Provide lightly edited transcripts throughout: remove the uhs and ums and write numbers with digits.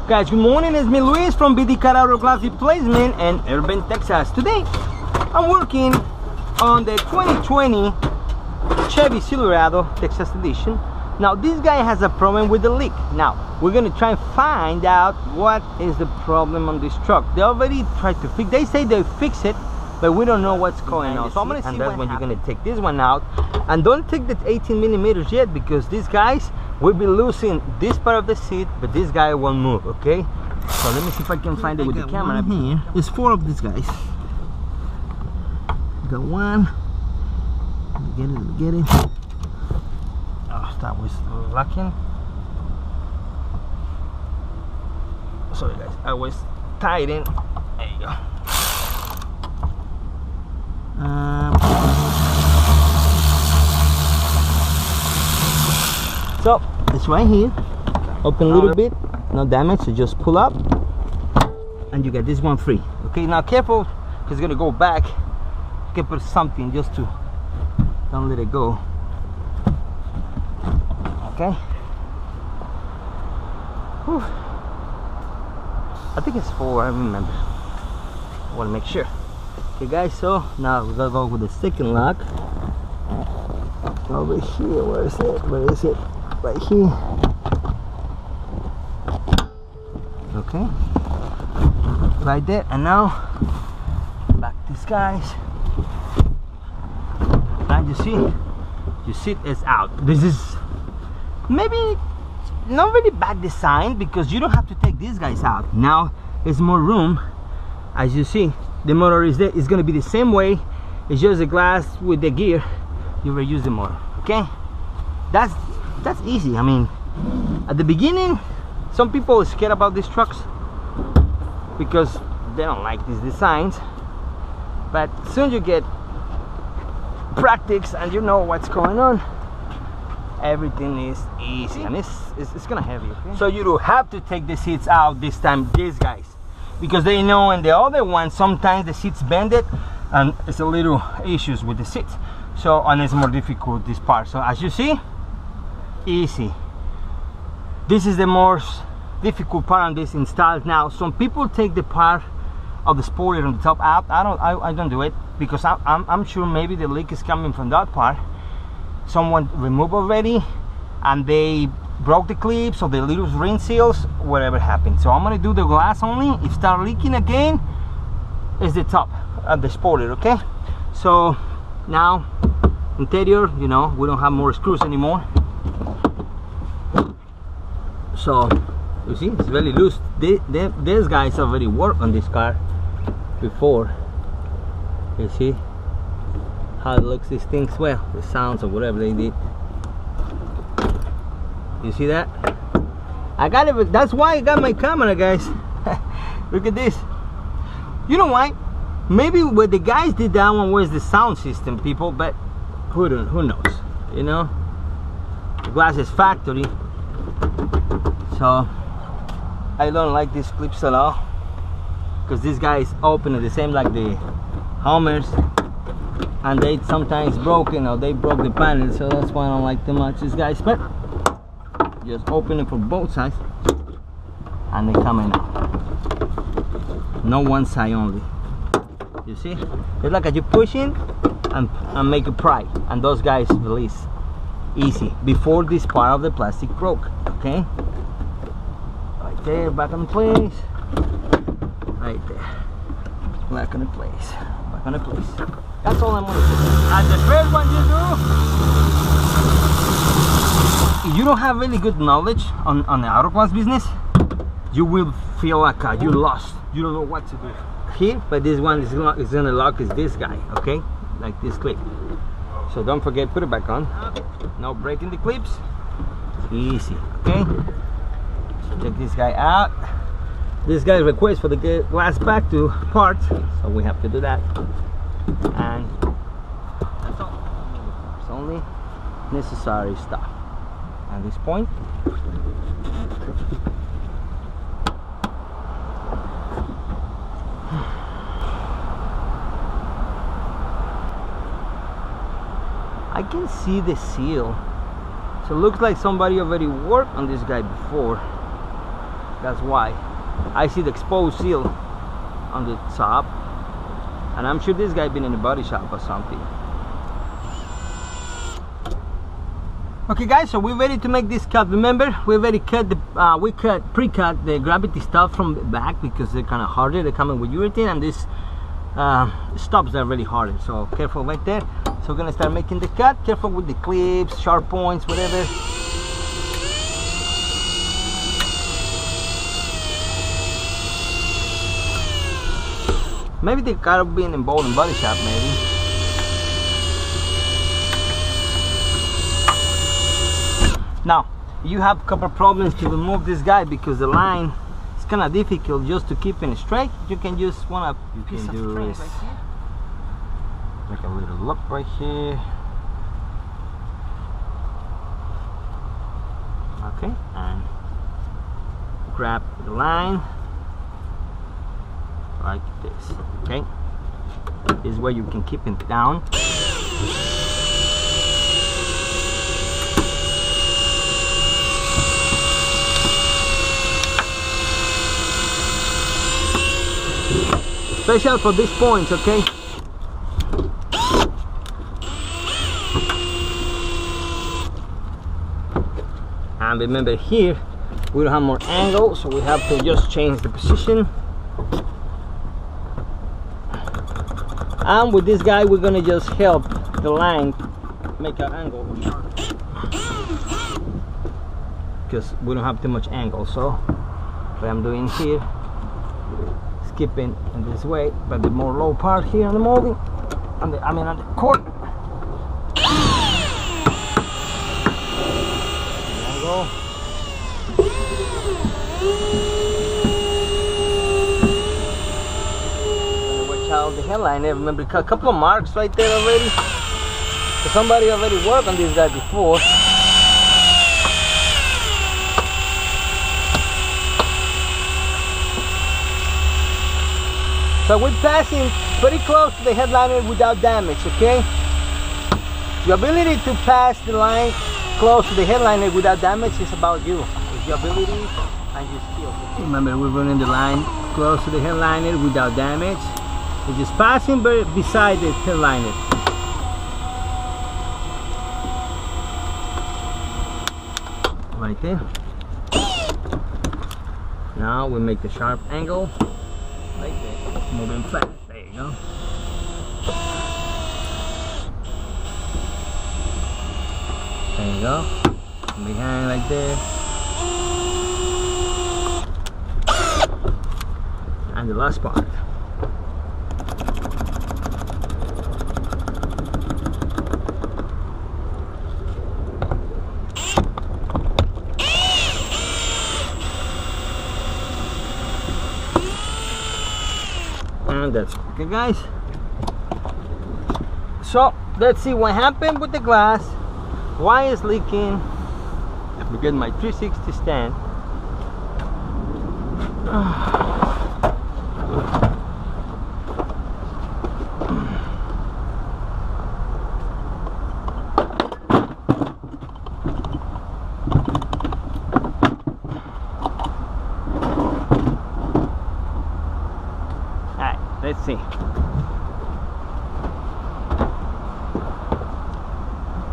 Guys, good morning. It's me, Luis, from Vdkar Auto Glass Replacement in Irving, Texas. Today, I'm working on the 2020 Chevy Silverado Texas Edition. Now, this guy has a problem with the leak. Now, we're gonna try and find out what is the problem on this truck. They already tried to fix. They say they fix it, but we don't know what's going on. So I'm gonna see, and that's when you're gonna take this one out. And don't take the 18 millimeters yet, because these guys will be losing this part of the seat, but this guy won't move. Okay, so let me see if I can find it with the camera. Here is 4 of these guys. Got one. Get it. Oh, that was locking. Sorry guys, I was tied in. There you go. So it's right here. Open a little bit, no damage. So just pull up, and you get this one free. Okay, now careful, because it's gonna go back. You can put something just to don't let it go. Okay. Whew. I think it's 4. I remember. I want to make sure. Okay, guys. So now we're gonna go with the second lock. Over here. Where is it? Where is it? Right here. Okay. Right there. And now back these guys. And you see, your seat is out. This is maybe not really bad design, because you don't have to take these guys out. Now there's more room. As you see, the motor is there. It's going to be the same way. It's just the glass with the gear. You reuse the motor. Okay, that's easy. I mean, at the beginning, some people are scared about these trucks because they don't like these designs, but soon you get practice and you know what's going on, everything is easy, and it's gonna have you. Okay? So you don't have to take the seats out this time, these guys, because they know in the other one sometimes the seats bend it and it's a little issues with the seats. So, and it's more difficult, this part. So as you see, easy. This is the most difficult part on this install. Now some people take the part of the spoiler on the top out. I don't do it, because I'm sure maybe the leak is coming from that part. Someone removed already and they broke the clips or the little ring seals, whatever happened. So I'm gonna do the glass only. If start leaking again, it's the top of the spoiler. Okay, so now interior, you know, we don't have more screws anymore. So you see, it's very loose. These guys already worked on this car before. You see how it looks, these things, well, the sounds or whatever they did. You see that? I got it. That's why I got my camera, guys. Look at this. You know why? Maybe what the guys did that one was the sound system, people, but who knows? You know, the glass is factory. So I don't like these clips at all, because these guys open it the same like the Hummers, and they sometimes broken or they broke the panel. So that's why I don't like them much, these guys. But just open it from both sides and they come in out. No one side only. You see, it's like you push in and make it pry, and those guys release easy before this part of the plastic broke. Okay, right there, back in place, right there, back in place, back in place. That's all I'm gonna do. And the first one you do, if you don't have really good knowledge on the auto glass business, you will feel like you lost. You don't know what to do here. But this one is gonna lock is this guy. Okay, like this clip. So don't forget, put it back on. No breaking the clips. Easy. Okay, so take this guy out. This guy requests for the glass back to parts, so we have to do that. And that's all. It's only necessary stuff. At this point, I can see the seal, so it looks like somebody already worked on this guy before. That's why. I see the exposed seal on the top, and I'm sure this guy been in a body shop or something. Okay guys, so we're ready to make this cut. Remember, we already cut the pre-cut the gravity stuff from the back because they're kind of harder. They're coming with urethane, and these stops are really hard, so careful right there. So we're gonna start making the cut. Careful with the clips, sharp points, whatever. Maybe the car will be in bowling body shop, maybe. Now, you have a couple problems to remove this guy because the line is kind of difficult just to keep it straight. You can just want a piece of string right here. Make a little loop right here. Okay, and grab the line like this. Okay, this is where you can keep it down. Special for these points, okay? And remember, here we don't have more angle, so we have to just change the position. And with this guy, we're gonna just help the line make an angle, because we don't have too much angle. So what I'm doing here, skipping in this way, but the more low part here on the molding, on the on the cord. There we go. Watch out the headline there. Remember, a couple of marks right there already. So somebody already worked on this guy before. So we're passing pretty close to the headliner without damage, okay? Your ability to pass the line close to the headliner without damage is about you. It's your ability and your skill. Remember, we're running the line close to the headliner without damage. We're just passing beside the headliner. Right there. Now we make the sharp angle. Like that. Moving fast. There you go. There you go. Behind like there. And the last part. And that's okay, guys. So let's see what happened with the glass. Why is leaking? I forget my 360 stand. Let's see.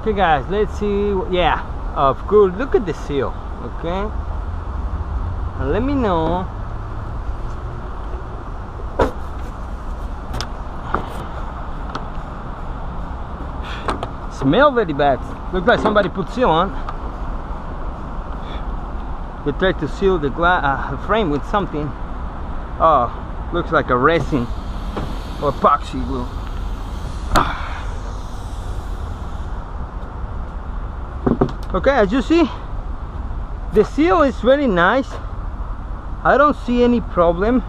Okay guys, let's see. Yeah, of course, look at the seal. Okay, and let me know smell very bad. Looks like somebody put seal on. They tried to seal the glass frame with something. Oh, looks like a resin or epoxy glue. Okay, as you see, the seal is very nice. I don't see any problem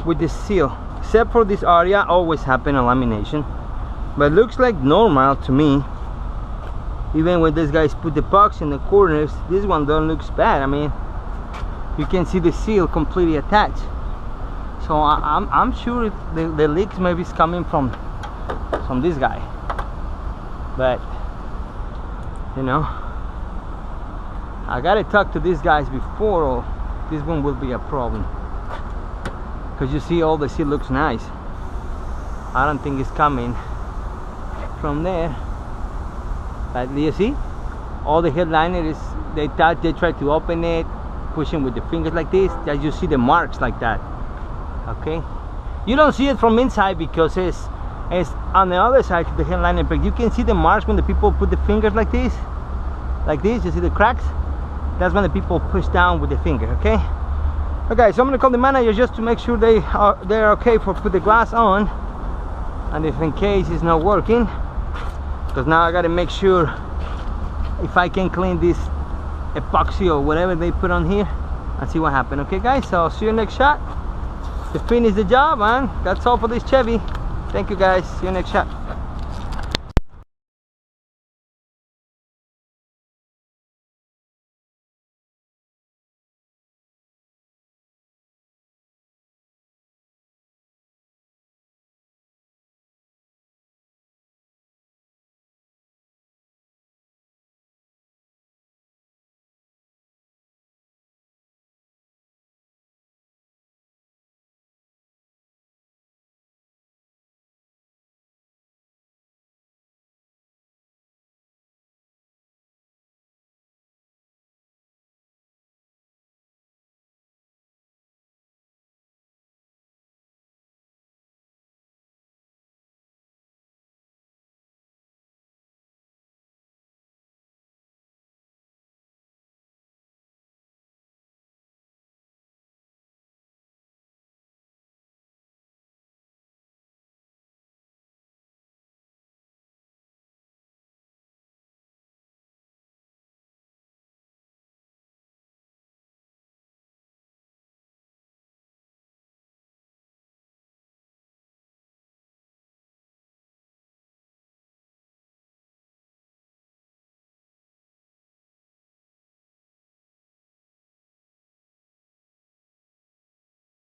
with the seal, except for this area always happen on lamination, but it looks like normal to me. Even when these guys put the epoxy in the corners, this one don't look bad. I mean, you can see the seal completely attached. So I'm sure the leaks maybe is coming from this guy, but you know, I gotta talk to these guys before, or this one will be a problem. Because you see, all the seat looks nice. I don't think it's coming from there. But you see, all the headliner is, they try to open it, pushing with the fingers like this. As you see the marks like that. Okay, you don't see it from inside because it's on the other side of the headliner, but you can see the marks when the people put the fingers like this. You see the cracks? That's when the people push down with the finger. Okay, so I'm gonna call the manager just to make sure they're okay for put the glass on, and if in case it's not working, because now I gotta make sure if I can clean this epoxy or whatever they put on here and see what happened. Okay guys, so I'll see you next shot to finish the job, man. That's all for this Chevy. Thank you guys, see you next shot.